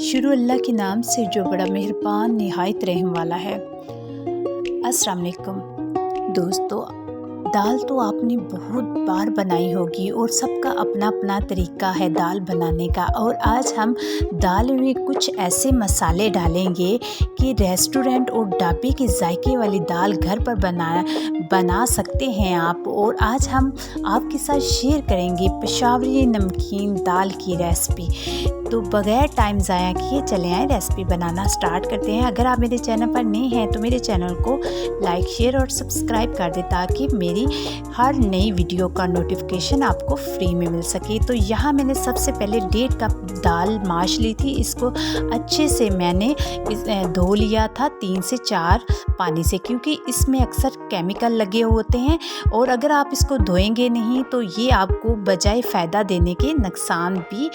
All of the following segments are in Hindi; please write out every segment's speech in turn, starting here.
शुरू अल्लाह के नाम से जो बड़ा मेहरबान निहायत रहम वाला है। अस्सलाम वालेकुम दोस्तों, दाल तो आपने बहुत बार बनाई होगी और सबका अपना अपना तरीका है दाल बनाने का। और आज हम दाल में कुछ ऐसे मसाले डालेंगे कि रेस्टोरेंट और ढाबे के जायके वाली दाल घर पर बना सकते हैं आप। और आज हम आपके साथ शेयर करेंगे पेशावरी नमकीन दाल की रेसिपी। तो बगैर टाइम ज़ाया किए चले आए रेसिपी बनाना स्टार्ट करते हैं। अगर आप मेरे चैनल पर नए हैं तो मेरे चैनल को लाइक शेयर और सब्सक्राइब कर दें ताकि मेरी हर नई वीडियो का नोटिफिकेशन आपको फ्री में मिल सके। तो यहाँ मैंने सबसे पहले 1.5 कप दाल माश ली थी। इसको अच्छे से मैंने धो लिया था 3 से 4 पानी से, क्योंकि इसमें अक्सर केमिकल लगे होते हैं और अगर आप इसको धोएंगे नहीं तो ये आपको बजाय फ़ायदा देने के नुकसान भी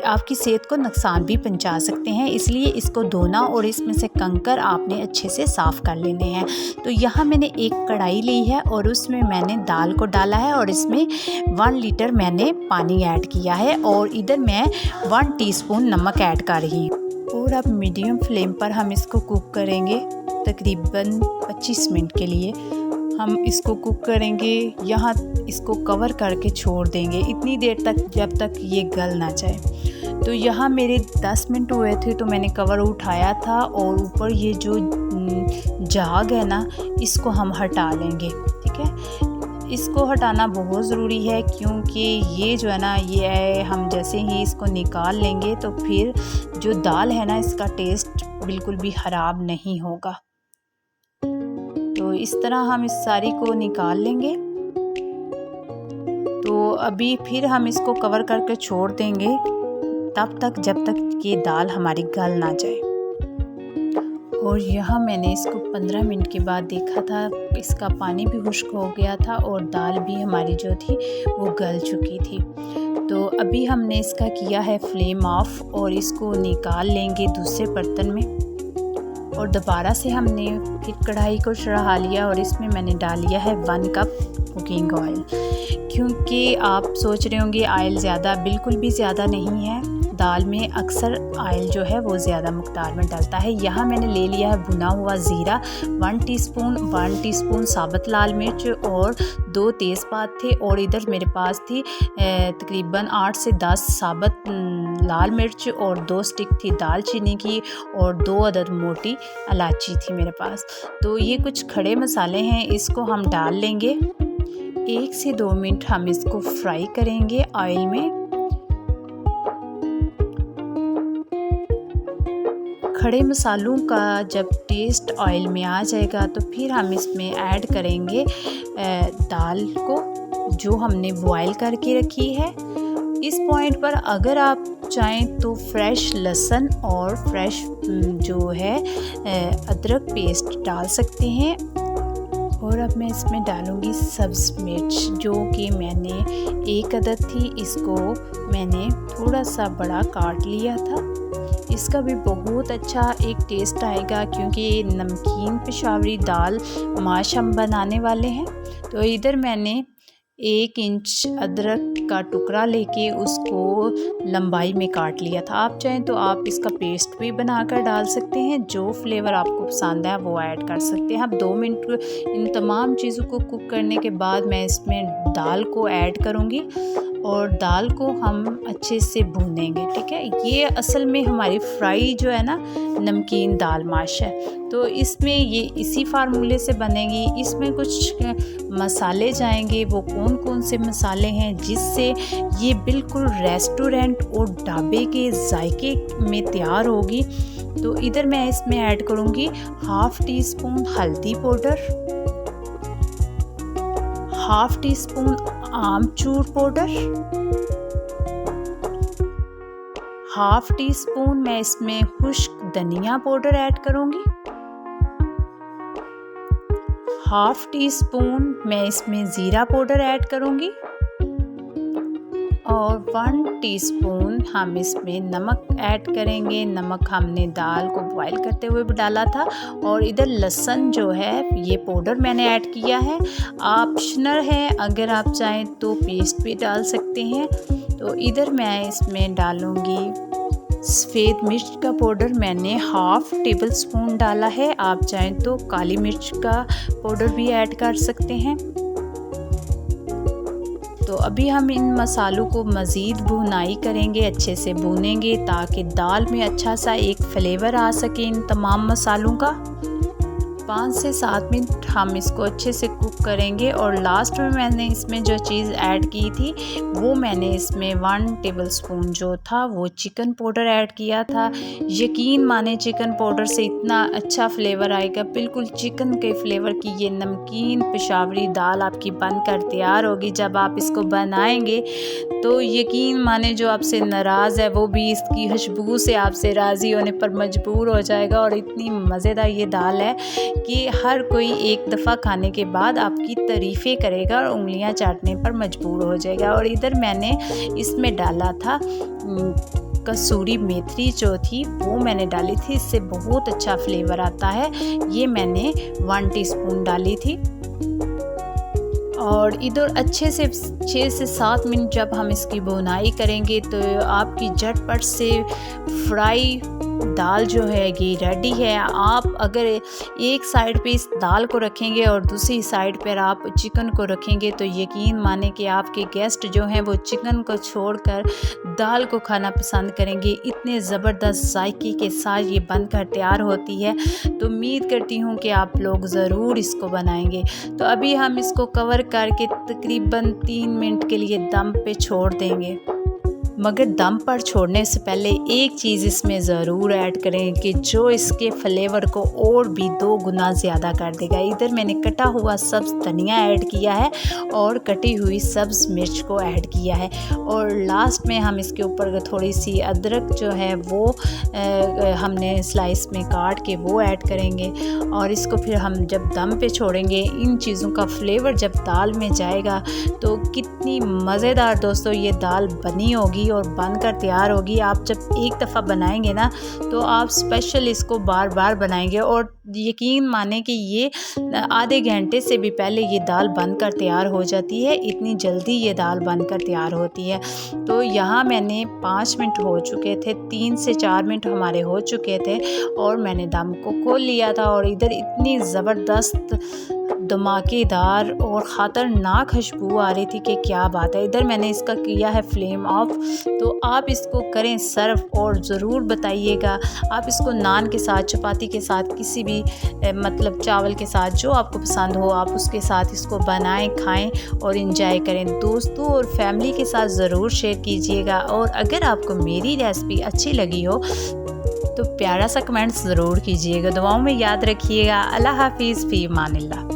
आपकी सेहत को नुकसान भी पहुंचा सकते हैं। इसलिए इसको धोना और इसमें से कंकर आपने अच्छे से साफ़ कर लेने हैं। तो यहाँ मैंने एक कढ़ाई ली है और उसमें मैंने दाल को डाला है और इसमें 1 लीटर मैंने पानी ऐड किया है और इधर मैं 1 टीस्पून नमक ऐड कर रही हूँ। और अब मीडियम फ्लेम पर हम इसको कुक करेंगे तकरीबन 25 मिनट के लिए। हम इसको कुक करेंगे, यहाँ इसको कवर करके छोड़ देंगे इतनी देर तक जब तक ये गल ना जाए। तो यहाँ मेरे 10 मिनट हुए थे तो मैंने कवर उठाया था और ऊपर ये जो झाग है ना इसको हम हटा लेंगे। ठीक है, इसको हटाना बहुत ज़रूरी है क्योंकि ये जो है ना ये हम जैसे ही इसको निकाल लेंगे तो फिर जो दाल है ना इसका टेस्ट बिल्कुल भी ख़राब नहीं होगा। तो इस तरह हम इस सारी को निकाल लेंगे। तो अभी फिर हम इसको कवर करके छोड़ देंगे तब तक जब तक ये दाल हमारी गल ना जाए। और यहाँ मैंने इसको 15 मिनट के बाद देखा था, इसका पानी भी खुश्क हो गया था और दाल भी हमारी जो थी वो गल चुकी थी। तो अभी हमने इसका किया है फ्लेम ऑफ और इसको निकाल लेंगे दूसरे बर्तन में। और दोबारा से हमने फिर कढ़ाई को चढ़ा लिया और इसमें मैंने डाल लिया है 1 कप कुकिंग ऑयल। क्योंकि आप सोच रहे होंगे ऑयल ज़्यादा, बिल्कुल भी ज़्यादा नहीं है। दाल में अक्सर ऑयल जो है वो ज़्यादा मकदार में डलता है। यहाँ मैंने ले लिया है भुना हुआ ज़ीरा 1 टीस्पून साबुत लाल मिर्च और 2 तेज़पात थे। और इधर मेरे पास थी तकरीबन 8 से 10 साबुत लाल मिर्च और 2 स्टिक थी दालचीनी की और 2 अदद मोटी इलायची थी मेरे पास। तो ये कुछ खड़े मसाले हैं, इसको हम डाल लेंगे। 1 से 2 मिनट हम इसको फ्राई करेंगे ऑयल में। खड़े मसालों का जब टेस्ट ऑयल में आ जाएगा तो फिर हम इसमें ऐड करेंगे दाल को जो हमने बॉयल करके रखी है। इस पॉइंट पर अगर आप चाहें तो फ्रेश लहसुन और फ्रेश जो है अदरक पेस्ट डाल सकते हैं। और अब मैं इसमें डालूंगी सब्ज़ मिर्च जो कि मैंने 1 अदद थी, इसको मैंने थोड़ा सा बड़ा काट लिया था। इसका भी बहुत अच्छा एक टेस्ट आएगा क्योंकि ये नमकीन पेशावरी दाल माश हम बनाने वाले हैं। तो इधर मैंने 1 इंच अदरक का टुकड़ा लेके उसको लंबाई में काट लिया था। आप चाहें तो आप इसका पेस्ट भी बनाकर डाल सकते हैं, जो फ्लेवर आपको पसंद है वो ऐड कर सकते हैं। अब 2 मिनट इन तमाम चीज़ों को कुक करने के बाद मैं इसमें दाल को ऐड करूँगी और दाल को हम अच्छे से भूनेंगे। ठीक है, ये असल में हमारी फ्राई जो है ना नमकीन दाल माश है। तो इसमें ये इसी फार्मूले से बनेगी। इसमें कुछ मसाले जाएंगे, वो कौन कौन से मसाले हैं जिससे ये बिल्कुल रेस्टोरेंट और ढाबे के जायके में तैयार होगी। तो इधर मैं इसमें ऐड करूँगी 1/2 टीस्पून हल्दी पाउडर, 1/2 टीस्पून आमचूर पाउडर, 1/2 टीस्पून मैं इसमें खुश्क धनिया पाउडर ऐड करूँगी, 1/2 टीस्पून मैं इसमें ज़ीरा पाउडर ऐड करूँगी और 1 टीस्पून हम इसमें नमक ऐड करेंगे। नमक हमने दाल को बॉईल करते हुए भी डाला था। और इधर लहसुन जो है ये पाउडर मैंने ऐड किया है, ऑप्शनल है, अगर आप चाहें तो पेस्ट भी डाल सकते हैं। तो इधर मैं इसमें डालूँगी सफ़ेद मिर्च का पाउडर मैंने हाफ़ टेबल स्पून डाला है। आप चाहें तो काली मिर्च का पाउडर भी ऐड कर सकते हैं। तो अभी हम इन मसालों को मज़ीद भुनाई करेंगे, अच्छे से भूनेंगे ताकि दाल में अच्छा सा एक फ्लेवर आ सके इन तमाम मसालों का। 5 से 7 मिनट हम इसको अच्छे से कुक करेंगे और लास्ट में मैंने इसमें जो चीज़ ऐड की थी वो मैंने इसमें 1 टेबलस्पून जो था वो चिकन पाउडर ऐड किया था। यकीन माने चिकन पाउडर से इतना अच्छा फ्लेवर आएगा, बिल्कुल चिकन के फ्लेवर की ये नमकीन पेशावरी दाल आपकी बनकर तैयार होगी। जब आप इसको बनाएंगे तो यकीन माने जो आपसे नाराज़ है वो भी इसकी खुशबू से आपसे राज़ी होने पर मजबूर हो जाएगा। और इतनी मज़ेदार ये दाल है कि हर कोई एक दफ़ा खाने के बाद आपकी तारीफ़ें करेगा और उंगलियां चाटने पर मजबूर हो जाएगा। और इधर मैंने इसमें डाला था कसूरी मेथी जो थी वो मैंने डाली थी, इससे बहुत अच्छा फ्लेवर आता है। ये मैंने 1 टीस्पून डाली थी। और इधर अच्छे से 6 से 7 मिनट जब हम इसकी भुनाई करेंगे तो आपकी झटपट से फ्राई दाल जो है ये रेडी है। आप अगर एक साइड पे इस दाल को रखेंगे और दूसरी साइड पर आप चिकन को रखेंगे तो यकीन माने कि आपके गेस्ट जो हैं वो चिकन को छोड़कर दाल को खाना पसंद करेंगे। इतने ज़बरदस्त जायके के साथ ये बनकर तैयार होती है। तो उम्मीद करती हूँ कि आप लोग ज़रूर इसको बनाएंगे। तो अभी हम इसको कवर करके तकरीबन 3 मिनट के लिए दम पे छोड़ देंगे। मगर दम पर छोड़ने से पहले एक चीज़ इसमें ज़रूर ऐड करें कि जो इसके फ्लेवर को और भी 2 गुना ज़्यादा कर देगा। इधर मैंने कटा हुआ सब्ज़ धनिया ऐड किया है और कटी हुई सब्ज़ मिर्च को ऐड किया है। और लास्ट में हम इसके ऊपर थोड़ी सी अदरक जो है वो हमने स्लाइस में काट के वो ऐड करेंगे। और इसको फिर हम जब दम पे छोड़ेंगे इन चीज़ों का फ्लेवर जब दाल में जाएगा तो कितनी मज़ेदार दोस्तों ये दाल बनी होगी और बनकर तैयार होगी। आप जब एक दफ़ा बनाएंगे ना तो आप स्पेशल इसको बार बार बनाएंगे और यकीन माने कि ये आधे घंटे से भी पहले ये दाल बनकर तैयार हो जाती है। इतनी जल्दी ये दाल बनकर तैयार होती है। तो यहाँ मैंने 5 मिनट हो चुके थे, 3 से 4 मिनट हमारे हो चुके थे और मैंने दम को खोल लिया था। और इधर इतनी ज़बरदस्त धमाकेदार और ख़तरनाक खुशबू आ रही थी कि क्या बात है। इधर मैंने इसका किया है फ्लेम ऑफ। तो आप इसको करें सर्व और ज़रूर बताइएगा। आप इसको नान के साथ, चपाती के साथ, किसी भी मतलब चावल के साथ जो आपको पसंद हो आप उसके साथ इसको बनाएं, खाएं और इंजॉय करें। दोस्तों और फैमिली के साथ ज़रूर शेयर कीजिएगा। और अगर आपको मेरी रेसिपी अच्छी लगी हो तो प्यारा सा कमेंट्स ज़रूर कीजिएगा। दुआओं में याद रखिएगा। अल्लाह हाफिज़, फ़ी अमानिल्लाह।